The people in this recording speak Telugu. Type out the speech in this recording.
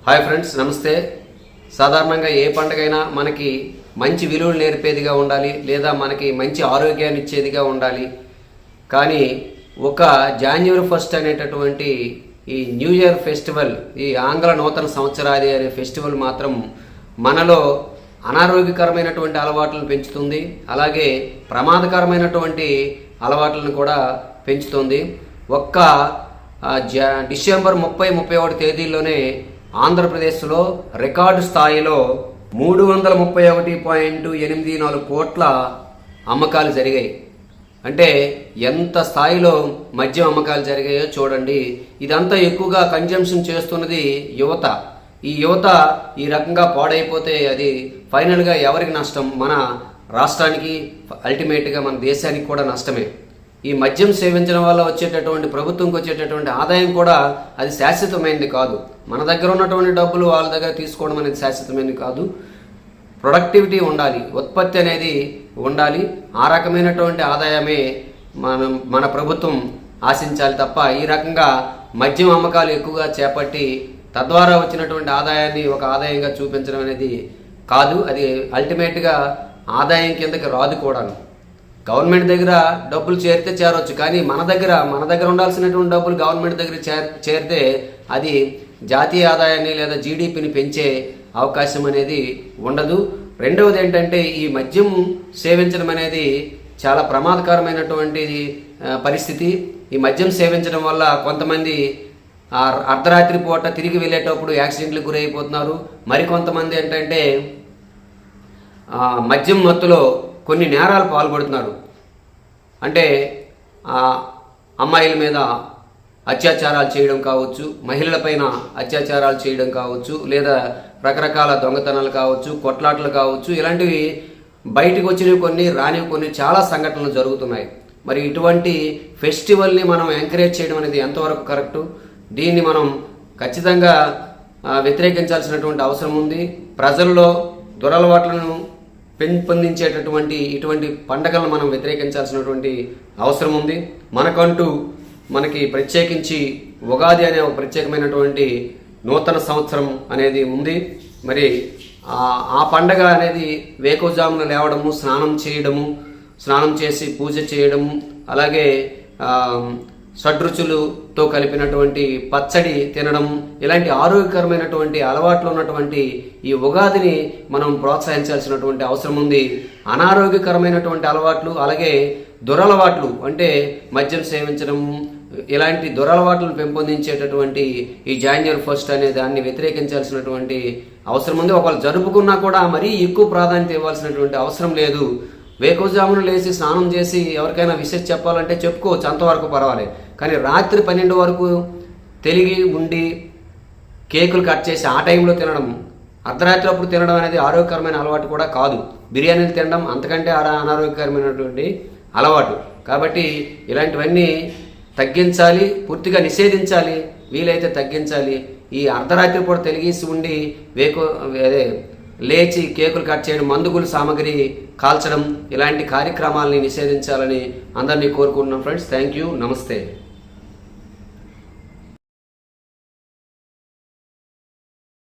హాయ్ ఫ్రెండ్స్, నమస్తే. సాధారణంగా ఏ పండుగైనా మనకి మంచి విలువలు నేర్పేదిగా ఉండాలి, లేదా మనకి మంచి ఆరోగ్యాన్ని ఇచ్చేదిగా ఉండాలి. కానీ ఒక జాన్యువరి 1 అనేటటువంటి ఈ న్యూ ఇయర్ ఫెస్టివల్, ఈ ఆంగ్ల నూతన సంవత్సరాది అనే ఫెస్టివల్ మాత్రం మనలో అనారోగ్యకరమైనటువంటి అలవాట్లను పెంచుతుంది, అలాగే ప్రమాదకరమైనటువంటి అలవాట్లను కూడా పెంచుతుంది. ఒక్క డిసెంబర్ 30-31 తేదీల్లోనే ఆంధ్రప్రదేశ్లో రికార్డు స్థాయిలో 331.84 కోట్ల అమ్మకాలు జరిగాయి. అంటే ఎంత స్థాయిలో మద్యం అమ్మకాలు జరిగాయో చూడండి. ఇదంతా ఎక్కువగా కన్జంప్షన్ చేస్తున్నది యువత. ఈ యువత ఈ రకంగా పాడైపోతే అది ఫైనల్గా ఎవరికి నష్టం? మన రాష్ట్రానికి, అల్టిమేట్గా మన దేశానికి కూడా నష్టమే. ఈ మద్యం సేవించడం వల్ల వచ్చేటటువంటి ప్రభుత్వంకి వచ్చేటటువంటి ఆదాయం కూడా అది శాశ్వతమైనది కాదు. మన దగ్గర ఉన్నటువంటి డబ్బులు వాళ్ళ దగ్గర తీసుకోవడం అనేది శాశ్వతమైనది కాదు. ప్రొడక్టివిటీ ఉండాలి, ఉత్పత్తి అనేది ఉండాలి. ఆ రకమైనటువంటి ఆదాయమే మన ప్రభుత్వం ఆశించాలి తప్ప ఈ రకంగా మద్యం అమ్మకాలు ఎక్కువగా చేపట్టి తద్వారా వచ్చినటువంటి ఆదాయాన్ని ఒక ఆదాయంగా చూపించడం అనేది కాదు. అది అల్టిమేట్గా ఆదాయం కిందకి రాదు కూడాను. గవర్నమెంట్ దగ్గర డబ్బులు చేరితే చేరవచ్చు, కానీ మన దగ్గర ఉండాల్సినటువంటి డబ్బులు గవర్నమెంట్ దగ్గర చేరితే అది జాతీయ ఆదాయాన్ని లేదా జీడిపిని పెంచే అవకాశం అనేది ఉండదు. రెండవది ఏంటంటే, ఈ మద్యం సేవించడం అనేది చాలా ప్రమాదకరమైనటువంటి పరిస్థితి. ఈ మద్యం సేవించడం వల్ల కొంతమంది అర్ధరాత్రి పూట తిరిగి వెళ్ళేటప్పుడు యాక్సిడెంట్లకు గురైపోతున్నారు. మరికొంతమంది ఏంటంటే మద్యం మత్తులో కొన్ని నేరాలు పాల్పడుతున్నారు. అంటే అమ్మాయిల మీద అత్యాచారాలు చేయడం కావచ్చు, మహిళలపైన అత్యాచారాలు చేయడం కావచ్చు, లేదా రకరకాల దొంగతనాలు కావచ్చు, కొట్లాటలు కావచ్చు. ఇలాంటివి బయటకు వచ్చినవి కొన్ని, రానివి కొన్ని చాలా సంఘటనలు జరుగుతున్నాయి. మరి ఇటువంటి ఫెస్టివల్ని మనం ఎంకరేజ్ చేయడం అనేది ఎంతవరకు కరెక్టు? దీన్ని మనం ఖచ్చితంగా వ్యతిరేకించాల్సినటువంటి అవసరం ఉంది. ప్రజల్లో దురలవాట్లను పెంపొందించేటటువంటి ఇటువంటి పండగలను మనం వ్యతిరేకించాల్సినటువంటి అవసరం ఉంది. మనకి ప్రత్యేకించి ఉగాది అనే ఒక ప్రత్యేకమైనటువంటి నూతన సంవత్సరం అనేది ఉంది. మరి ఆ పండగ అనేది వేకువజామున లేవడము, స్నానం చేసి పూజ చేయడము, అలాగే షడ్రుచులతో కలిపినటువంటి పచ్చడి తినడం, ఇలాంటి ఆరోగ్యకరమైనటువంటి అలవాట్లు ఉన్నటువంటి ఈ ఉగాదిని మనం ప్రోత్సహించాల్సినటువంటి అవసరం ఉంది. అనారోగ్యకరమైనటువంటి అలవాట్లు, అలాగే దురలవాట్లు అంటే మద్యం సేవించడం, ఇలాంటి దురలవాట్లను పెంపొందించేటటువంటి ఈ జాన్యువరి 1 అనే దాన్ని వ్యతిరేకించాల్సినటువంటి అవసరం ఉంది. ఒకవేళ జరుపుకున్నా కూడా మరీ ఎక్కువ ప్రాధాన్యత ఇవ్వాల్సినటువంటి అవసరం లేదు. వేకువజామున లేచి స్నానం చేసి ఎవరికైనా విషయం చెప్పాలంటే చెప్పుకోవచ్చు, అంతవరకు పర్వాలేదు. కానీ రాత్రి 12 వరకు తెలిగి ఉండి కేకులు కట్ చేసి ఆ టైంలో తినడం, అర్ధరాత్రి అప్పుడు తినడం అనేది ఆరోగ్యకరమైన అలవాటు కూడా కాదు. బిర్యానీలు తినడం అంతకంటే అనారోగ్యకరమైనటువంటి అలవాటు. కాబట్టి ఇలాంటివన్నీ తగ్గించాలి, పూర్తిగా నిషేధించాలి, వీలైతే తగ్గించాలి. ఈ అర్ధరాత్రి పూట తెలిగేసి ఉండి లేచి కేకులు కట్ చేయడం, మందుగులు సామగ్రి కాల్చడం, ఇలాంటి కార్యక్రమాలని నిషేధించాలని అందరినీ కోరుకుంటున్నాం ఫ్రెండ్స్. థ్యాంక్ యూ, నమస్తే.